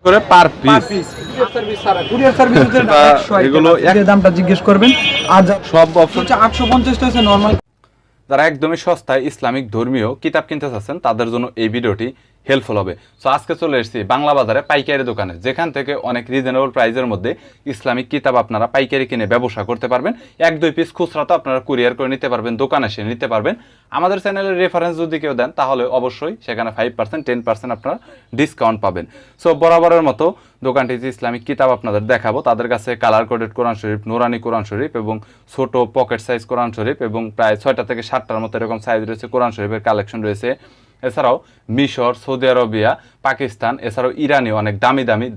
করে per piece. Courier service এগুলো দামটা জিজ্ঞেস করবেন। আর সব অপশন 850 টা হচ্ছে নরমাল। যারা একদমই সস্তায় ইসলামিক ধর্মীয় কিতাব কিনতে চাচ্ছেন তাদের জন্য এই ভিডিওটি হেল্পফুল হবে। সো আজকে চলে এসেছি বাংলা বাজারে পাইকারি দোকানে, যেখান থেকে অনেক রিজনেবল প্রাইসের মধ্যে ইসলামিক কিতাব আপনারা পাইকারি কিনে ব্যবসা করতে পারবেন। 1-2 পিস খুচরা তো আপনারা কুরিয়ার করে নিতে পারবেন, দোকানে এসে নিতে পারবেন। আমাদের চ্যানেলের রেফারেন্স যদি কেউ দেন তাহলে অবশ্যই সেখানে 5% 10% আপনারা ডিসকাউন্ট পাবেন। সো বরাবরের মতো দোকানটিতে ইসলামিক কিতাব আপনাদের দেখাবো। তাদের কাছে কালার কোডেড কোরআন শরীফ, নুরানি কোরআন শরীফ এবং ছোট পকেট সাইজ কোরআন শরীফ এবং প্রায় 6টা থেকে 7টার মতো এরকম সাইজ রয়েছে কোরআন শরীফের কালেকশন রয়েছে। এছাড়াও মিশর, সৌদি আরবিয়া, পাকিস্তান, এছাড়াও ইরানি অনেক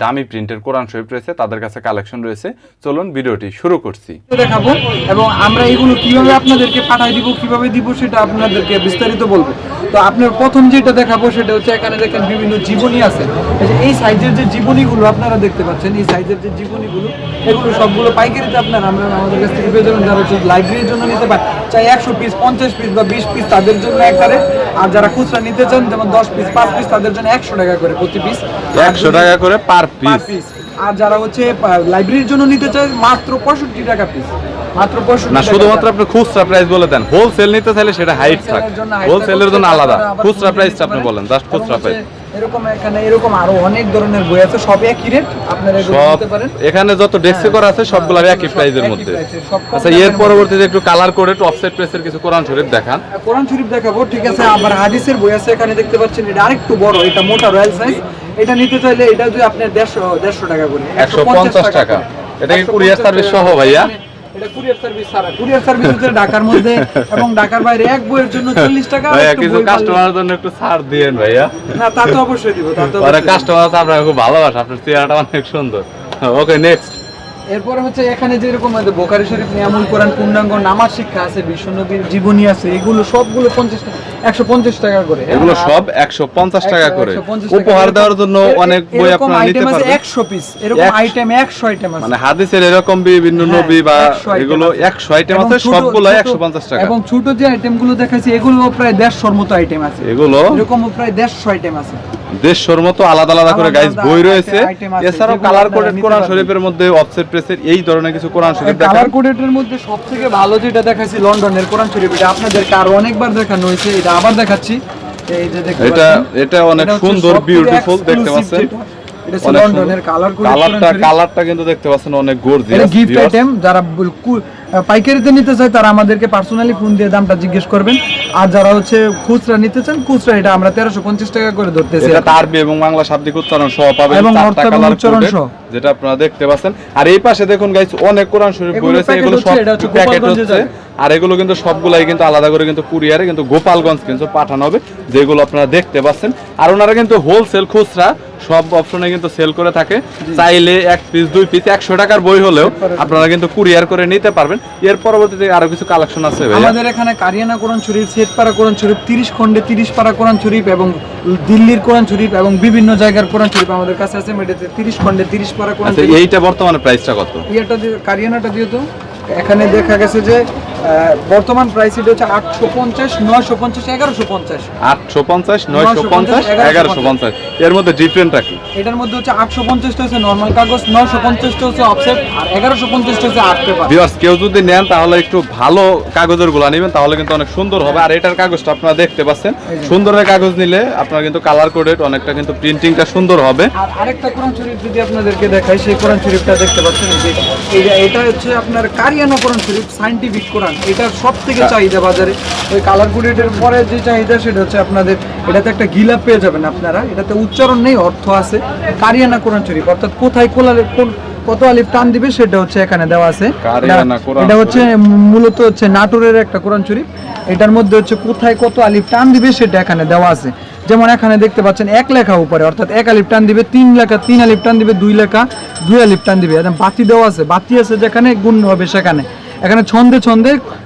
দামি প্রিন্টের কোরআন শরীফ রয়েছে, তাদের কাছে কালেকশন রয়েছে। চলুন ভিডিওটি শুরু করছি। দেখাবো এবং আমরা এগুলো কিভাবে আপনাদেরকে পাঠিয়ে দিব, কিভাবে দিব সেটা আপনাদেরকে বিস্তারিত বলবো। তো আপনার প্রথম যেটা দেখাবো সেটা হচ্ছে এখানে দেখেন বিভিন্ন জীবনী আছে। এই সাইজের যে জীবনীগুলো আপনারা দেখতে পাচ্ছেন, এই সাইজের যে জীবনীগুলো এগুলো সবগুলো পাইকারিতে আপনারা আমাদের কাছ থেকে পেয়ে যাবেন। যারা হচ্ছে লাইব্রেরির জন্য নিতে পারেন, চাই 100 পিস, 50 পিস বা 20 পিস তাদের জন্য একবারে। আর যারা খুচরা নিতে চান যেমন 10 পিস, 5 পিস তাদের জন্য 100 টাকা করে প্রতি পিস, 100 টাকা করে পার পিস। আর যারা হচ্ছে লাইব্রেরির জন্য নিতে চায় মাত্র 65 টাকা পিস, মাত্র 65 না, শুধুমাত্র আপনি খুচরা প্রাইস বলে দেন। হোলসেল নিতে চাইলে সেটা হাইট থাকে, হোলসেলের জন্য আলাদা, খুচরা প্রাইসটা আপনি বলেন, জাস্ট খুচরা প্রাইস। এরকম এখানে এরকম আরো অনেক ধরনের বই আছে, সব একই রেট, আপনারা এগুলো নিতে পারেন। এখানে যত ডেস্কে করা আছে সবগুলো একই প্রাইসের মধ্যে। আচ্ছা, এর পরবর্তীতে একটু কালার কোডেড অফসেট প্রেসের কিছু কোরআন শরীফ দেখান। কোরআন শরীফ দেখাবো, ঠিক আছে। আবার হাদিসের বই আছে এখানে দেখতে পাচ্ছেন, এটা আরেকটু বড়, এটা মোটা রয়্যাল সাইজ। এটা নিতে চাইলে এটা যদি আপনি 150 টাকা করে, 150 টাকা। এটা কি কুরিয়ার সার্ভিস সহ ভাইয়া? এটা কুরিয়ার সার্ভিস ছাড়া। কুরিয়ার সার্ভিস হচ্ছে ঢাকার মধ্যে এবং ঢাকার বাইরে এক বইয়ের জন্য 40 টাকা। ভাইয়া কিছু কাস্টমারের জন্য একটু ছাড় দিয়েন ভাইয়া। না, তা তো অবশ্যই দিব, তা তো আরে কাস্টমার আপনারা খুব ভালোবাসে, আপনার চেহারাটা অনেক সুন্দর। ওকে, নেক্সট। এরপরে হচ্ছে এখানে যেরকম বুখারী শরীফ, নিয়ামুল কোরআন, পূর্ণাঙ্গ নামাজ শিক্ষা আছে, বিশ্বনবীর জীবনী আছে, এগুলো সবগুলো 150 টাকা করে। এগুলো সব 150 টাকা করে। উপহার দেওয়ার জন্য অনেক বই আপনারা নিতে পারবেন। 100 পিস এরকম আইটেম, 100 আইটেম আছে। মানে হাদিসের এরকম বিভিন্ন নবী বা এগুলো 100 আইটেম আছে, সবগুলো 150 টাকা। এবং ছোট যে আইটেমগুলো দেখাইছি এগুলো প্রায় 150 মতো আইটেম আছে। এগুলো এরকম প্রায় 150 আইটেম আছে। 150 মতো আলাদা আলাদা করে গাইস বই রয়েছে। এছাড়াও কালার কোডেড কোরআন শরীফের মধ্যে অফসেট প্রেসের এই ধরনের কিছু কোরআন শরীফ দেখান। কালার কোডেডের মধ্যে সবথেকে ভালো যেটা দেখাইছি লন্ডনের কোরআন শরীফ, এটা আপনাদেরকে আরো অনেকবার দেখানো হয়েছে, এটা আবার দেখাচ্ছি। এই যে দেখতে পাচ্ছেন, এটা অনেক সুন্দর, বিউটিফুল দেখতে পাচ্ছেন। এটা লন্ডনের কালার কোডেড, কালারটা কিন্তু দেখতে পাচ্ছেন অনেক গর্জিয়াস। এটা গিফট আইটেম। যারা পাইকারিতে নিতে চায় তারা আমাদেরকে পার্সোনালি ফোন দিয়ে দামটা জিজ্ঞেস করবেন। আর যারা হচ্ছে খুচরা নিতে চান, খুচরা এটা আমরা 1350 টাকা করে ধরতেছি। এটা আরবি এবং বাংলা শাব্দিক উচ্চারণ সহ পাবেন, এবং চারটা অর্থ এবং কালার উচ্চারণ কোডেড, সহ, যেটা আপনারা দেখতে পাচ্ছেন। আর এই পাশে দেখুন গাইস অনেক কোরআন শরীফ বই রয়েছে, এগুলো সব প্যাকেট হচ্ছে। আর এগুলো কিন্তু সবগুলাই কিন্তু আলাদা করে কিন্তু কুরিয়ারে কিন্তু গোপালগঞ্জ কিন্তু পাঠানো হবে, যেগুলো আপনারা দেখতে পাচ্ছেন। আর ওনারা কিন্তু হোলসেল, খুচরা সব অপশনে কিন্তু সেল করে থাকে। চাইলে 1 পিস 2 পিস 100 টাকার বই হলেও আপনারা কিন্তু কুরিয়ার করে নিতে পারবেন। এর পরবর্তীতে আরো কিছু কালেকশন আছে ভাই আমাদের এখানে। কারিয়ানা কোরআন শরীফ, সেটপাড়া কোরআন শরীফ, 30 খণ্ডে 30 পারা কোরআন শরীফ এবং দিল্লির কোরআন শরীফ এবং বিভিন্ন জায়গার কোরআন শরীফ আমাদের কাছে আছে। এটাতে 30 খণ্ডে 30 পারা কোরআন শরীফ। এইটা বর্তমানে প্রাইসটা কত? এটা কারিয়ানাটা দিয়ে তো এখানে দেখা গেছে যে বর্তমান প্রাইস এটা হচ্ছে 850, 950, 1150। 850, 950, 1150। এর মধ্যে ডিফারেন্টটা কি? এটার মধ্যে হচ্ছে 850 টা হচ্ছে নরমাল কাগজ, 950 টা হচ্ছে অফসেট, আর 1150 টা হচ্ছে আর্ট পেপার। ভিউয়ার্স, কেউ যদি নেন তাহলে একটু ভালো কাগজের গুলো নেবেন, তাহলে কিন্তু অনেক সুন্দর হবে। আর এটার কাগজটা আপনারা দেখতে পাচ্ছেন, সুন্দরের কাগজ নিলে আপনারা কিন্তু কালার কোডেড অনেকটা কিন্তু প্রিন্টিংটা সুন্দর হবে। আর আরেকটা কোরআন শরীফ যদি আপনাদেরকে দেখাই, সেই কোরআন শরীফটা দেখতে পাচ্ছেন। এটা হচ্ছে আপনার কারিয়ানা কোরআন শরীফ, সায়েন্টিফিক কোরআন। এটা সবথেকে চাহিদা বাজারে। ওই কালার কোডেডের পরে যে চাহিদা সেটা হচ্ছে আপনাদের এটাতে একটা গিলাপ পেয়ে যাবেন আপনারা। এটাতে উচ্চারণ নেই, অর্থ আছে। কারিয়ানা কোরআন শরীফ অর্থাৎ কোথায় কত আলিফ টান দিবে সেটা হচ্ছে এখানে দেওয়া আছে। এটা হচ্ছে মূলত হচ্ছে নাটোরের একটা কোরআন শরীফ। এটার মধ্যে হচ্ছে কোথায় কত আলিফ টান দিবে সেটা এখানে দেওয়া আছে। যেমন এখানে দেখতে পাচ্ছেন 1 লেখা উপরে, অর্থাৎ 1 আলিফ টান দিবে, 3 লেখা 3 আলিফ টান দিবে, 2 লেখা 2 আলিফ টান দিবে। একদম বাতি দেওয়া আছে, বাতি আছে যেখানে গুণ হবে সেখানে। এখানে ছন্দে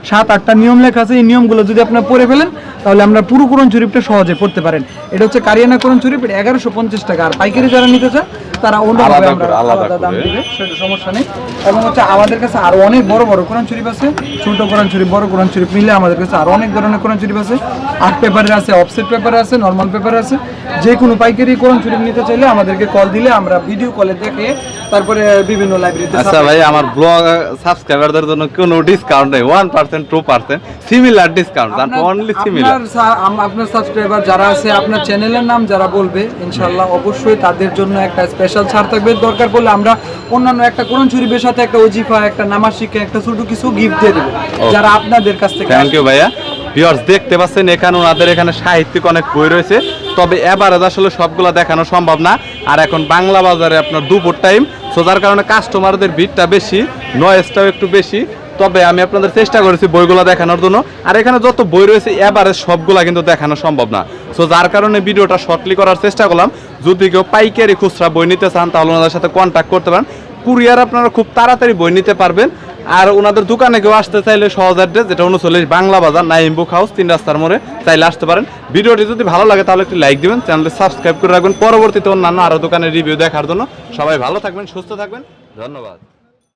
7-8টা নিয়ম লেখা আছে। এই নিয়মগুলো যদি আপনারা পড়ে ফেলেন তাহলে আমরা পুরো কোরআন শরীফটা সহজে পড়তে পারেন। এটা হচ্ছে কারিয়ানা কোরআন শরীফ, এটা 1150 টাকা। আর পাইকারি যারা নিতে চান তারা অন্যভাবে আলাদা আমরা করে, আলাদা আলাদা দাম করে। দিবে, সেটা সমস্যা নেই। এবং হচ্ছে আমাদের কাছে আরো অনেক বড় বড় কোরআন শরীফ আছে, ছোট কোরআন শরীফ, বড় কোরআন শরীফ মিলে আমাদের কাছে আরো অনেক ধরনের কোরআন শরীফ আছে। আর্ট পেপারের আছে, অফসেট পেপারে আছে, নর্মাল পেপারে আছে। যে কোনো পাইকারি কোরআন শরীফ নিতে চাইলে আমাদেরকে কল দিলে আমরা ভিডিও কলে দেখে তারপরে বিভিন্ন লাইব্রেরিতে আচ্ছা ভাই, আমার ব্লগ সাবস্ক্রাইবারদের জন্য কোনো ডিসকাউন্ট নেই? 1% 2% সিমিলার ডিসকাউন্ট, জান অনলি সিমিলার। আপনার সাবস্ক্রাইবার যারা আছে, আপনার চ্যানেলের নাম যারা বলবে, ইনশাআল্লাহ অবশ্যই তাদের জন্য একটা স্পেশাল ছাড় থাকবে। দরকার পড়লে আমরা অন্যান্য একটা কোরআন শরীফের সাথে একটা ওজিফা, একটা নামাজ শিক্ষা, একটা ছোট কিছু গিফট দিয়ে দেবো যারা আপনাদের কাছ থেকে। থ্যাংক ইউ ভাইয়া। ভিউয়ার্স দেখতে পাচ্ছেন এখানে ওনাদের এখানে সাহিত্যিক অনেক বই রয়েছে, তবে এবারে আসলে সবগুলা দেখানো সম্ভব না। আর এখন বাংলা বাজারে আপনার দুপুর টাইম, সো যার কারণে কাস্টমারদের ভিড়টা বেশি, নয়েজটাও একটু বেশি। তবে আমি আপনাদের চেষ্টা করেছি বইগুলো দেখানোর জন্য। আর এখানে যত বই রয়েছে এবারে সবগুলা কিন্তু দেখানো সম্ভব না, সো যার কারণে ভিডিওটা শর্টলি করার চেষ্টা করলাম। যদি কেউ পাইকারি খুচরা বই নিতে চান তাহলে ওনাদের সাথে কন্ট্যাক্ট করতে পারেন। কুরিয়ার আপনারা খুব তাড়াতাড়ি বই নিতে পারবেন। আর ওনাদের দোকানে কেউ আসতে চাইলে সহজ অ্যাড্রেস, যেটা 39 বাংলা বাজার, নাইম বুক হাউস, 3 রাস্তার মোড়ে, চাইলে আসতে পারেন। ভিডিওটি যদি ভালো লাগে তাহলে একটি লাইক দিবেন, চ্যানেলটি সাবস্ক্রাইব করে রাখবেন পরবর্তীতে অন্যান্য আরও দোকানের রিভিউ দেখার জন্য। সবাই ভালো থাকবেন, সুস্থ থাকবেন, ধন্যবাদ।